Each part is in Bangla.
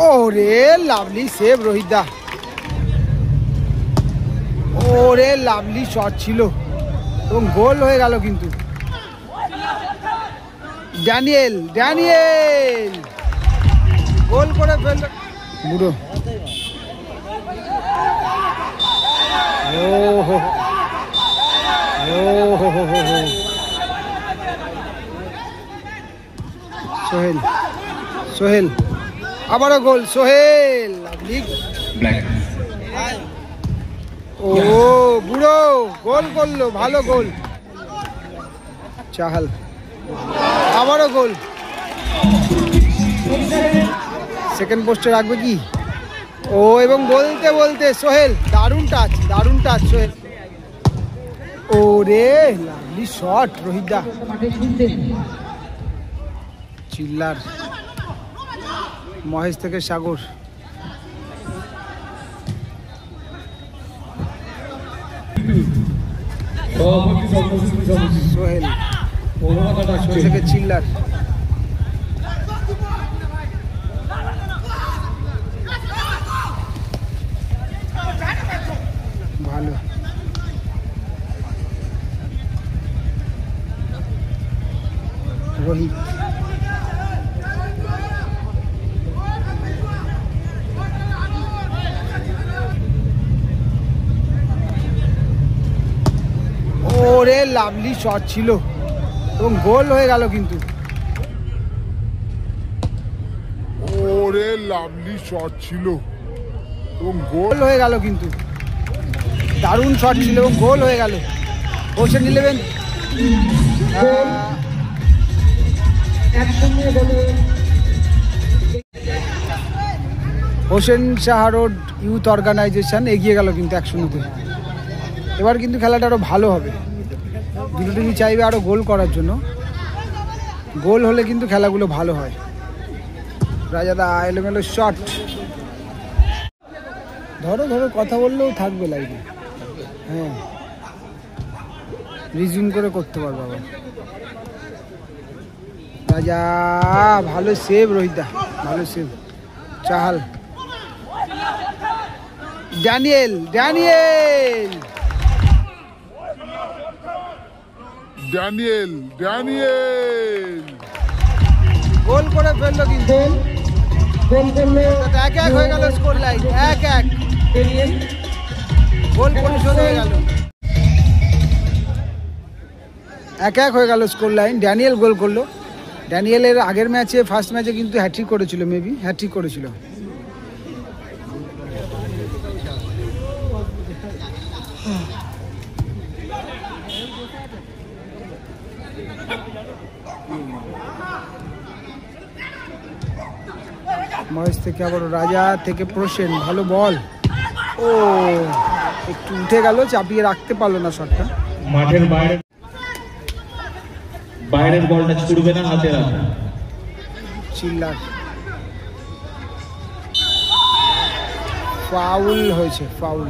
ওরে লাভলি সেভ রোহিত দা। ওরে লাভলি শট ছিল এবং গোল হয়ে গেল কিন্তু। ড্যানিয়েল ড্যানিয়েল গোল করে ফেলল বুড়ো। ও হো হো। সোহেল সোহেল আবারও গোল সোহেল। ও বুড়ো গোল করলো, ভালো গোল। চাহাল আবারও গোল। সেকেন্ড পোস্টে রাখবে কি ও, এবং বলতে বলতে সোহেল দারুণ টাচ সোহেল। ও রে লাভলি শট রোহিত দা। চিল্লার মহেশ থেকে সাগর। সোহেল থেকে চিল্লার। ভালো রোহিত। ওরে লাভলি শট ছিল এবং গোল হয়ে গেল কিন্তু। ওরে লাভলি শট ছিল এবং গোল হয়ে গেল কিন্তু। দারুণ শট ছিল এবং গোল হয়ে গেল। Ocean 11 Hossain Shah road youth organisation এগিয়ে গেল কিন্তু 1-0-তে। এবার কিন্তু খেলাটা আরো ভালো হবে। দুটো টিমই চাইবে আরো গোল করার জন্য। গোল হলে কিন্তু খেলাগুলো ভালো হয়। রাজাদা এলোমেলো শট। ধরো কথা বললেও থাকবে লাইনে। হ্যাঁ রিজিউম করে করতে পারবো আবার। রাজা ভালো সেভ রোহিত দা, ভালো save. Chahal Daniel Daniel Daniel Daniel goal করে ফেললো কিন্তু। গোল করলো 1-1 হয়ে গেল স্কোর লাইন। 1-1 গোল পরিশোধ হয়ে গেল। 1-1 হয়ে গেল স্কোর লাইন। ড্যানিয়েল গোল করলো। ড্যানিয়েলের আগের ম্যাচে ফার্স্ট ম্যাচে কিন্তু হ্যাট্রিক করেছিল, মেবি হ্যাট্রিক করেছিল। মহেশ থেকে আবার রাজা থেকে প্রসেন, ভালো বল। ও একটু উঠে গেল, চাপিয়ে রাখতে পারলো না শটটা। মাঠের বাইরের বলটা ছুটবে না, হাতে রাখবে। চিল্লার ফাউল হয়েছে, ফাউল।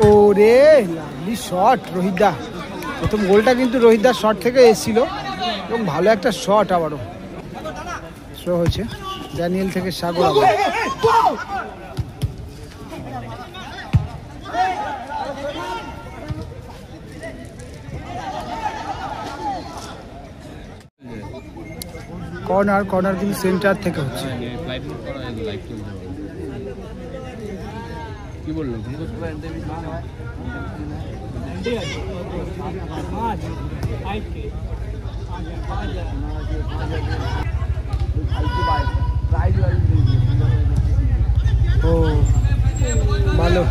ওরে লাভলি শট রোহিত দা। প্রথম গোলটা কিন্তু রোহিত দার শট থেকে এসেছিল এবং ভালো একটা শট। আবারও থ্রো হয়েছে ড্যানিয়েল থেকে সাগর। কর্নার কিন্তু সেন্টার থেকে হচ্ছে। কি বললো ও ভালো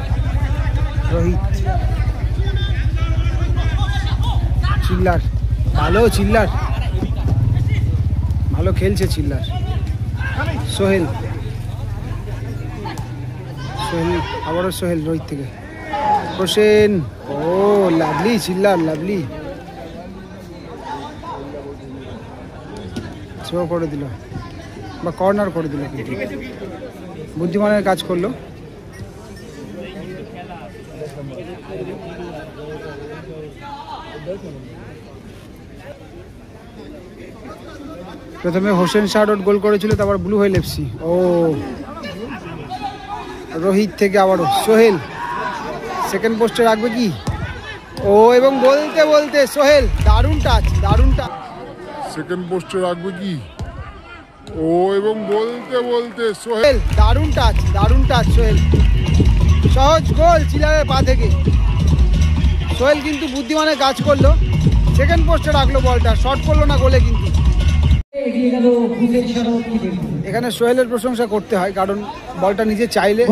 রোহিত। চিল্লার ভালো, চিল্লার ভালো খেলছে। চিল্লার সোহেল আবারও সোহেল রোহিত থেকে প্রসেন। ও লাভলি চিল্লার, লাভলি থ্রো করে দিল বা কর্নার করে দিল, কিন্তু বুদ্ধিমানের কাজ করলো। প্রথমে হোসেন শাহরট গোল করেছিল, তারপর ব্লু হুইল এফসি। ও রোহিত থেকে আবারও সোহেল সেকেন্ড পোস্টে রাখবে কি? ও এবং বলতে বলতে সোহেল দারুণ টাচ, দারুণ টাচ। সেকেন্ড পোস্টে রাখবে কি? ও এবং বলতে বলতে সোহেল, দারুণ টাচ, দারুণ টাচ সোহেল। সহজ গোল চিলারের পা থেকে। সোহেল কিন্তু বুদ্ধিমানের কাজ করলো, সেকেন্ড পোস্টে রাখলো বলটা, শর্ট করলো না গোলে। কিন্তু এখানে সোহেলের প্রশংসা করতে হয়, কারণ বলটা নিজে চাইলে।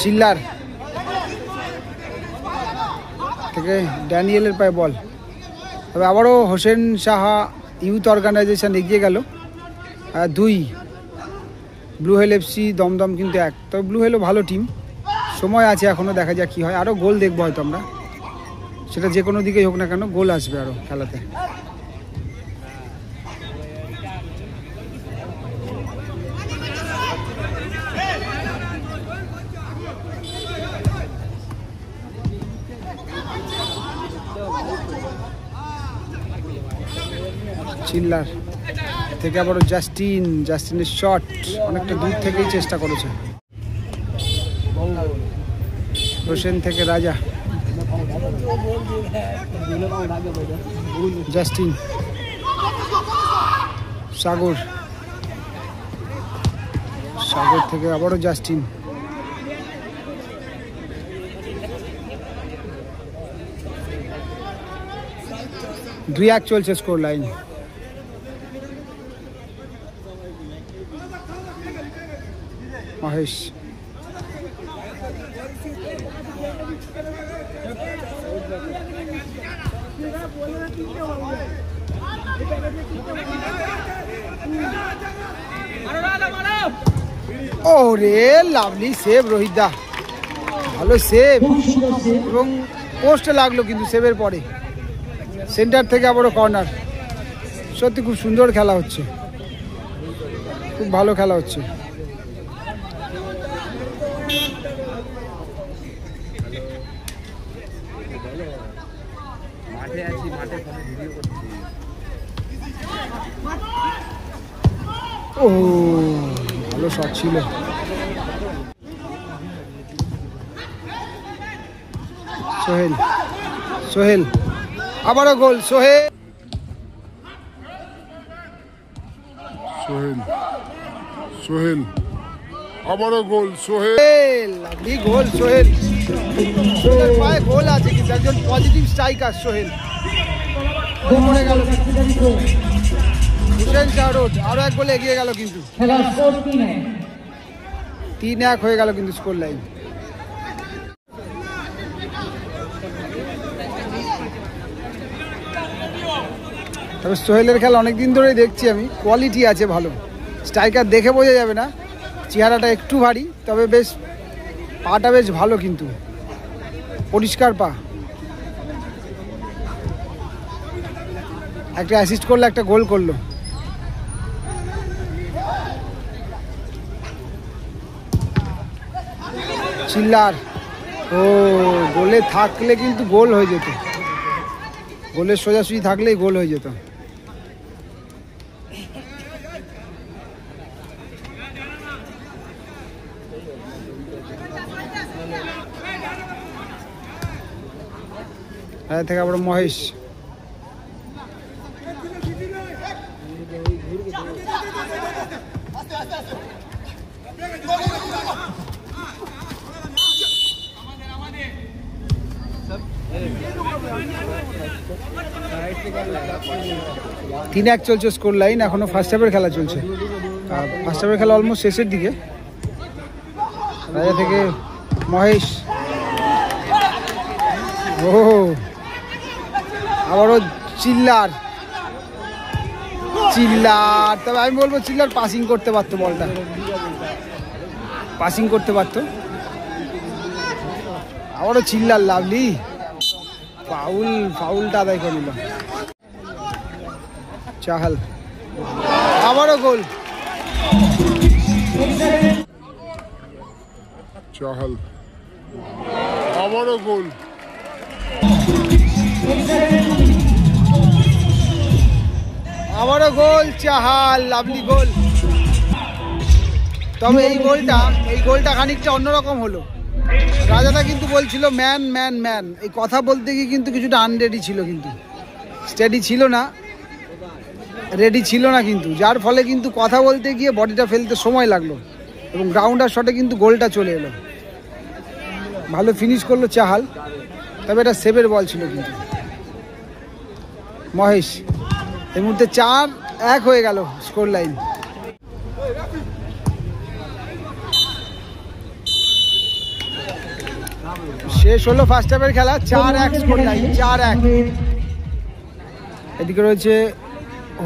চিল্লার থেকে ড্যানিয়েলের পায়ে বল। তবে আবারও হোসেন সাহা ইউথ অর্গানাইজেশন এগিয়ে গেল 2। ব্লু হুইল এফসি দমদম কিন্তু 1। তবে ব্লু হুইলও ভালো টিম, সময় আছে এখনও, দেখা যাক কী হয়। আরও গোল দেখবো হয়তো আমরা, সেটা যে কোনো দিকেই হোক না কেন, গোল আসবে আরও খেলাতে। চিল্লার থেকে আবারও জাস্টিনের শট অনেকটা দূর থেকেই চেষ্টা করেছে। হোসেন থেকে রাজা, জাস্টিন, সাগর থেকে আবারও জাস্টিন। 2-1 চলছে স্কোর লাইন। মহেশ, ওরে লাভলি সেভ রোহিত দা, ভালো সেভ এবং পোস্টে লাগলো কিন্তু সেভের পরে। সেন্টার থেকে আবারও কর্নার। সত্যি খুব সুন্দর খেলা হচ্ছে, খুব ভালো খেলা হচ্ছে। ও ভালো শট ছিল। সোহেল আবারও গোল। সোহেল আবারও গোল। সোহেল গোল। সোহেল পায়ে গোল আছে, কিন্তু একজন পজিটিভ স্ট্রাইকার সোহেল। পড়ে গেল হোসেন শাহরট, আরো এক গোলে এগিয়ে গেল, কিন্তু 3-1 হয়ে গেল কিন্তু স্কোর লাইন। তবে সোহেলের খেলা অনেকদিন ধরেই দেখছি আমি, কোয়ালিটি আছে ভালো। স্ট্রাইকার দেখে বোঝা যাবে না, চেহারাটা একটু ভারী, তবে বেশ পাটা বেশ ভালো, কিন্তু পরিষ্কার পা। একটা অ্যাসিস্ট করলো, একটা গোল করলো। চিল্লার, ও গোলে থাকলে কিন্তু গোল হয়ে যেত, গোলের সোজাসুজি থাকলেই গোল হয়ে যেত। থেকে আবার মহেশ, তিন 1 চলছে স্কোর লাইন। এখনো ফার্স্ট হাফের খেলা চলছে, ফার্স্ট হাফের খেলা অলমোস্ট শেষের দিকে। রাজা থেকে মহেশ, ও আবারও চিল্লার। তবে আমি বলবো চিল্লার পাসিং করতে পারতো, বলটা পাসিং করতে পারতো। আবারও চিল্লার, লাভলি ফাউলটা আদায় করে নিল। চাহাল, আবারও গোল। চাহাল, আবারও গোল। আবারও গোল চাহাল, লাভলি গোল। তবে এই গোলটা খানিকটা অন্যরকম হলো। রাজাদা কিন্তু বলছিল ম্যান ম্যান ম্যান, এই কথা বলতে গিয়ে কিন্তু কিছুটা আনরেডি ছিল, কিন্তু স্টেডি ছিল না, রেডি ছিল না, কিন্তু যার ফলে কিন্তু কথা বলতে গিয়ে বডিটা ফেলতে সময় লাগলো এবং গ্রাউন্ডার শটে কিন্তু গোলটা চলে এলো। ভালো ফিনিশ করলো চাহাল, তবে এটা সেভের বল ছিল কিন্তু। মহেশ এই মুহূর্তে 4-1 হয়ে গেল স্কোর লাইন। শেষ হলো ফার্স্ট হাফের খেলা, 4-1 স্কোর লাইন, 4-1। এদিকে রয়েছে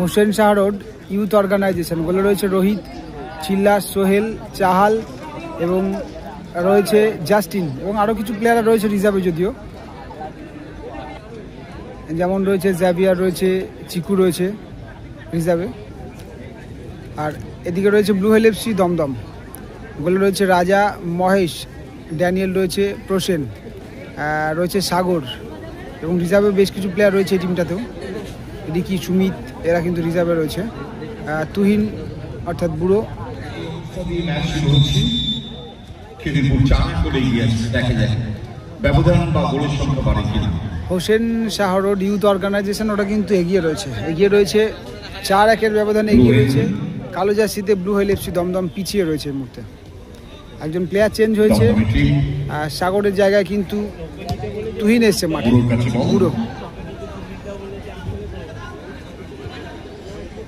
Hossain Shah road youth organisation, বলে রয়েছে রোহিত, চিল্লা, সোহেল, চাহাল এবং রয়েছে জাস্টিন এবং আরও কিছু প্লেয়ার রয়েছে রিজার্ভে, যদিও যেমন রয়েছে জ্যাভিয়ার, রয়েছে চিকু, রয়েছে রিজার্ভে। আর এদিকে রয়েছে ব্লু হেল এফসি দমদম, বলে রয়েছে রাজা, মহেশ, ড্যানিয়েল, রয়েছে প্রসেন, রয়েছে সাগর এবং রিজার্ভে বেশ কিছু প্লেয়ার রয়েছে এই টিমটাতেও। রিকি, সুমিত এরা কিন্তু রিজার্ভে রয়েছে। তুহিন অর্থাৎ বুড়ো। Hossain Shah road youth organisation ওটা কিন্তু এগিয়ে রয়েছে 4-1 ব্যবধানে এগিয়ে রয়েছে। কালো জার্সিতে ব্লু হেল এফসি দমদম পিছিয়ে রয়েছে এই মুহূর্তে। একজন প্লেয়ার চেঞ্জ হয়েছে, সাগরের জায়গায় কিন্তু তুহিন এসছে মাঠে, বুড়ো।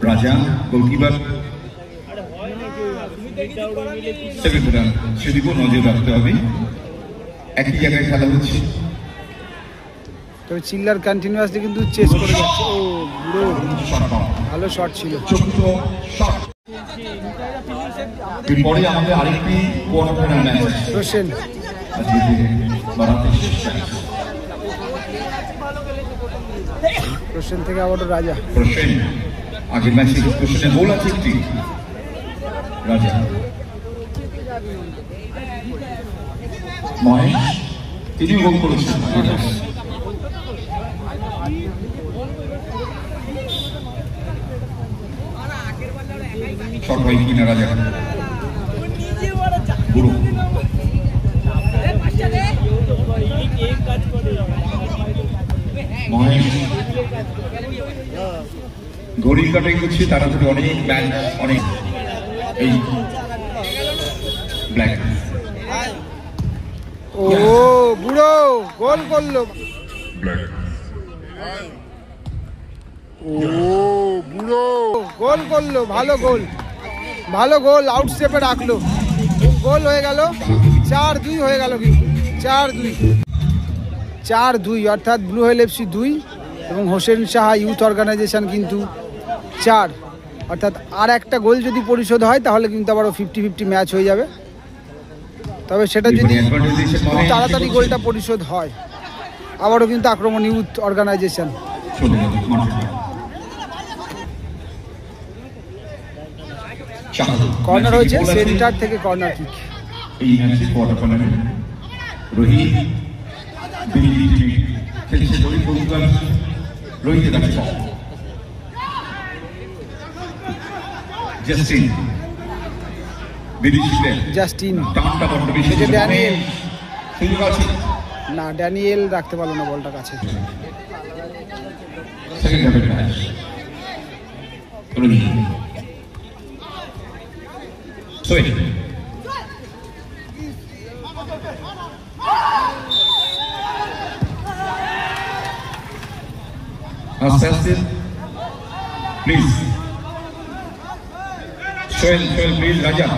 রাজা গোলকিপার, সেদিকেও নজর রাখতে হবে, একই জায়গায় খেলা হচ্ছে। তবে চিল্লার কন্টিনিউয়াসলি কিন্তু চেস করে যাচ্ছে। ও বুড়ো, ভালো শট ছিল। এরপরে আমাদের আরেকটি quarter final match Hossain, Hossain থেকে আবার রাজা। হোসেন আগের ম্যাচে হোসেনের গোল আছে একটি। রাজা, মহেশ তিনিও গোল করেছেন। শট হয় কিনা রাজা, বুড়ো, মহেশ ঘড়ির কাটাই করছে তাড়াতাড়ি, অনেক ম্যাচ, অনেক এই ব্ল্যাক। ও বুড়ো গোল করলো, ও বুড়ো গোল করলো, ভালো গোল, আউট স্টেপে রাখলো, গোল হয়ে গেল। 4-2 হয়ে গেল, কিন্তু 4-2 অর্থাৎ ব্লু হেল এফসি 2 এবং হোসেন শাহ ইউথ অর্গানাইজেশন কিন্তু 4, অর্থাৎ আর একটা গোল যদি পরিশোধ হয় তাহলে কিন্তু আবারও 50-50 ম্যাচ হয়ে যাবে। তবে সেটা যদি খুব তাড়াতাড়ি গোলটা পরিশোধ হয়, আবারও কিন্তু আক্রমণ ইউথ অর্গানাইজেশন। কর্নার হয়েছে, সেন্টার থেকে কর্নার কিক। এই ম্যাচে কোয়ার্টার ফাইনালে রোহিত দিল্লি খেলছে, রোহিতের কাছে জাস্টিন, জাস্টিন, টানটা বড্ড বেশি। ড্যানিয়েল, সুযোগ আছে না ড্যানিয়েল রাখতে পারলো না বলটা কাছে। সেকেন্ড হাফের ম্যাচ, সোহেল আস্তে আস্তে প্লিজ, সোহেল প্লিজ। রাজা,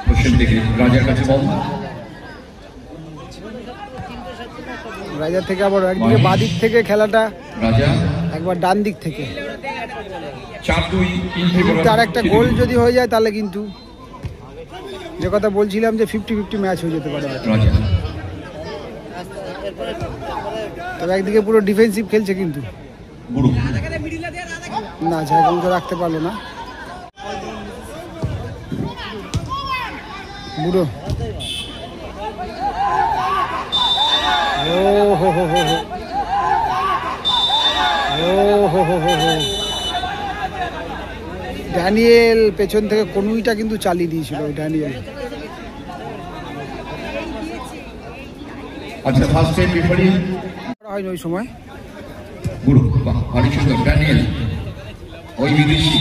হোসেন থেকে রাজার কাছে বল, রাজা থেকে আবার একদিকে বাঁ দিক থেকে খেলাটা, রাজা একবার ডান দিক থেকে। 4-2 আর একটা গোল যদি হয়ে যায় তাহলে কিন্তু যে কথা বলছিলাম যে 50-50 ম্যাচ হয়ে যেতে পারে, রাজা তবে একদিকে পুরো ডিফেন্সিভ খেলছে কিন্তু বুড়ো না, জায়গা মতো রাখতে পারলো না বুড়ো। ও হো হো হো হো, ও হো হো হো হো, ড্যানিয়েল পেছন থেকে কনুইটা কিন্তু চালিয়ে দিয়েছিল ওই ড্যানিয়েল। আচ্ছা ফার্স্ট টাইম রেফারি হয়নি ওই সময়। বুড়ো বাহ ভারী সুন্দর ড্যানিয়েল ওই বিদেশি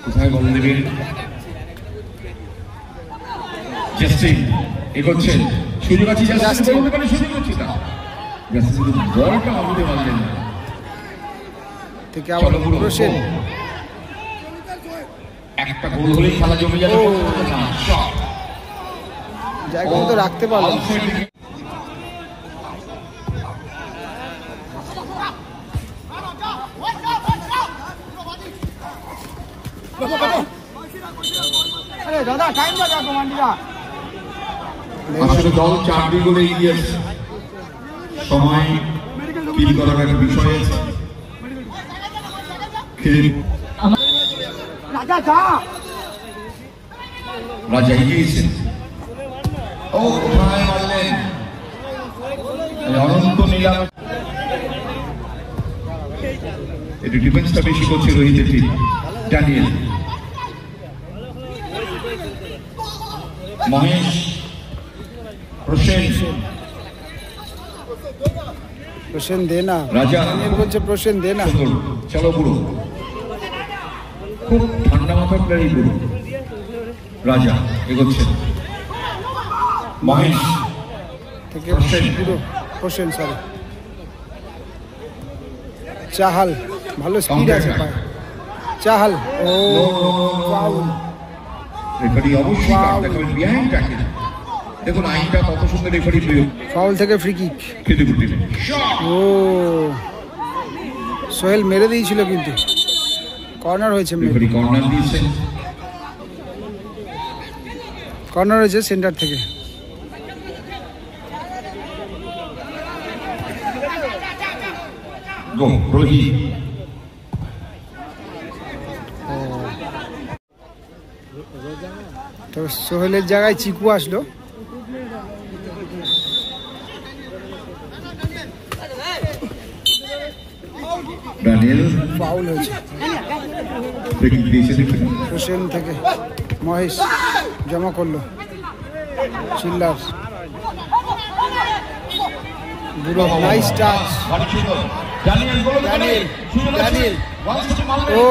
কোথায় বল দেবেন জাস্টিন এগোচ্ছেন সুযোগ আছে জাস্টিন বলতে পারে সুযোগ হচ্ছে না জাস্টিন বলটা আমাদের মারলেন না থেকে আবার প্রসেন একটা গোল হলেই খেলা জমে যাবে জায়গা মতো রাখতে পারলো না। আসলে দল 4 গোলে এগিয়ে আছে, সময় কিল করার একটা বিষয় আছে। রাজা এগিয়েছেন, ও কোথায় মারলেন অনন্ত নীলাম। একটু ডিফেন্সটা বেশি করছে রোহিতের টিম। ড্যানিয়েল মহেশ প্রসেন প্রসেন দে না, রাজা বলছে প্রসেন দে না। চলো বুড়ো, খুব ঠান্ডা মাথার প্লেয়ারই বুড়ো। রাজা এগোচ্ছেন, মহেশ থেকে পুরো প্রসেন সরি চাহাল, ভালো স্পিড আছে পায় চাহাল। ও ফাউল, রেফারি অবশ্যই কাট দেখাবেন বিহাইন্ড ট্যাকেল। দেখুন আইনটা কত সুন্দর রেফারি প্রয়োগ। ফাউল থেকে ফ্রি কিক। খেতে ঘুরতে ও সোহেল মেরে দিয়েছিল কিন্তু কর্নার হয়েছে, রেফারি কর্নার দিয়েছেন। কর্নার হয়েছে সেন্টার থেকে। গো রোহিত তো সোহেলের জায়গায় চিকু আসলো। ড্যানিয়েল ফাউল হয়েছে ফ্রি কিক দিয়েছে দেখুন। হোসেন থেকে মহেশ জমা করলো, চিল্লার বুড়ো nice touch. Daniel Daniel Daniel ও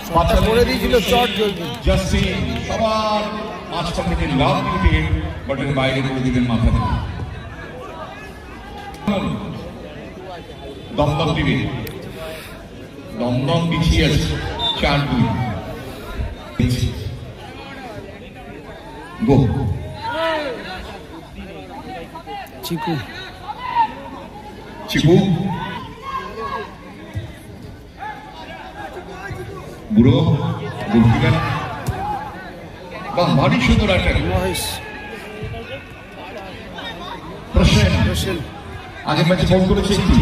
শটটা করে দিয়েছিল চট জলদি। জাস্টিন সবার মাঝখান থেকে লাভ দিয়ে বটের বাইরে করে দিলেন মাথা থেকে। দমদম দিবে, দমদম পিছিয়ে আছে 4-2। গো চিকু চিকু বুড়ো গোলকিপার বাহ ভারী সুন্দর একটা মহেশ প্রসেন হোসেন আগের ম্যাচে ফোন করেছে একটি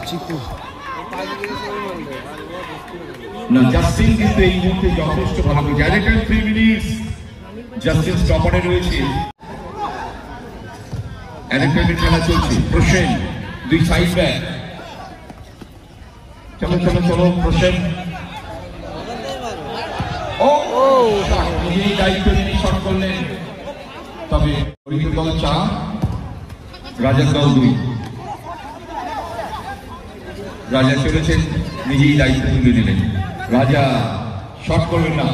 চিকু। না জাস্টিন কিন্তু এই মুহূর্তে যথেষ্ট ভালো করেছে। অ্যাডেড 3 মিনিটস জাস্টিন স্টপারে রয়েছে। অ্যাডেড খেলা চলছে। প্রসেন দুই সাইড ব্যাক, চলো চলো চলো প্রসেন। ও ও নিজেই দায়িত্ব নিয়ে শট করলেন। তবে রোহিতের দল 4, রাজার দল 2। রাজা চলেছেন, নিজেই দায়িত্ব তুলে দিলেন। রাজা শট করবেন না।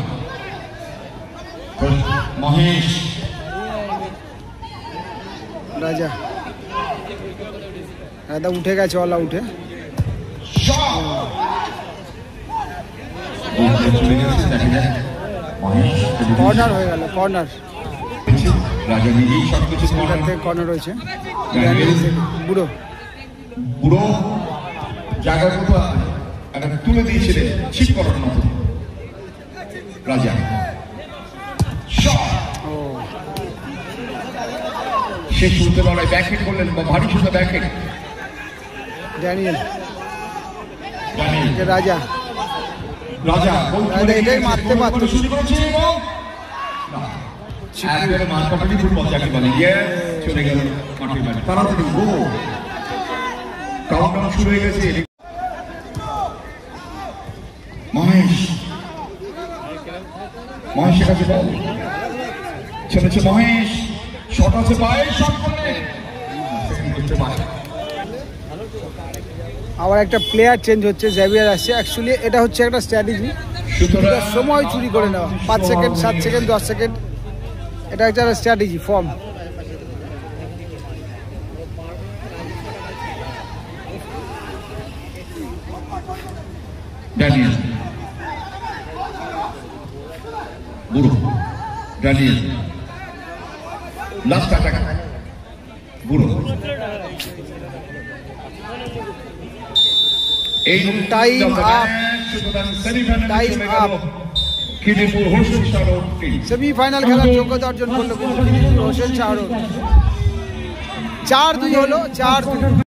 মহেশ রাজা দাদা উঠে গেছে, অল আউটে। কর্নার হয়ে গেল, কর্নার। রাজা নিজেই শট করছে। সেন্টার থেকে কর্নার হয়েছে। বুড়ো বুড়ো জায়গার কথা একটা তুলে দিয়েছিলেন ঠিক করার মতো। রাজা শট শেষ শুরুতে লড়াই ব্যাকহেড করলেন বা ভারী শুরুতে ব্যাকহেড ড্যানিয়েল রাজা রাজা এটাই মারতে পারত শুরু করেছে এবং একবারে মারকাটারি ফুটবল যাকে বলে চলে গেল মাঠের বাইরে তাড়াতাড়ি গোল কাউন্টডাউন শুরু হয়ে গেছে মহেশের কাছে বল চলেছে মহেশ শট আছে পায়ে শট করলে আবার একটা প্লেয়ার চেঞ্জ হচ্ছে, জেভিয়ার আসছে। অ্যাকচুয়ালি এটা হচ্ছে একটা স্ট্র্যাটেজি, সময় চুরি করে নেওয়া, 5 সেকেন্ড 7 সেকেন্ড 10 সেকেন্ড, এটা একটা স্ট্র্যাটেজি ফর্ম। ড্যানিয়েল বুড়ো ড্যানিয়েল লাস্ট অ্যাটাক বুড়ো এই টাইম আপ সেমিফাইনাল খেলার যোগ্যতা অর্জন করলো হোসেন শাহরুখ। 4-2 হলো, 4-2।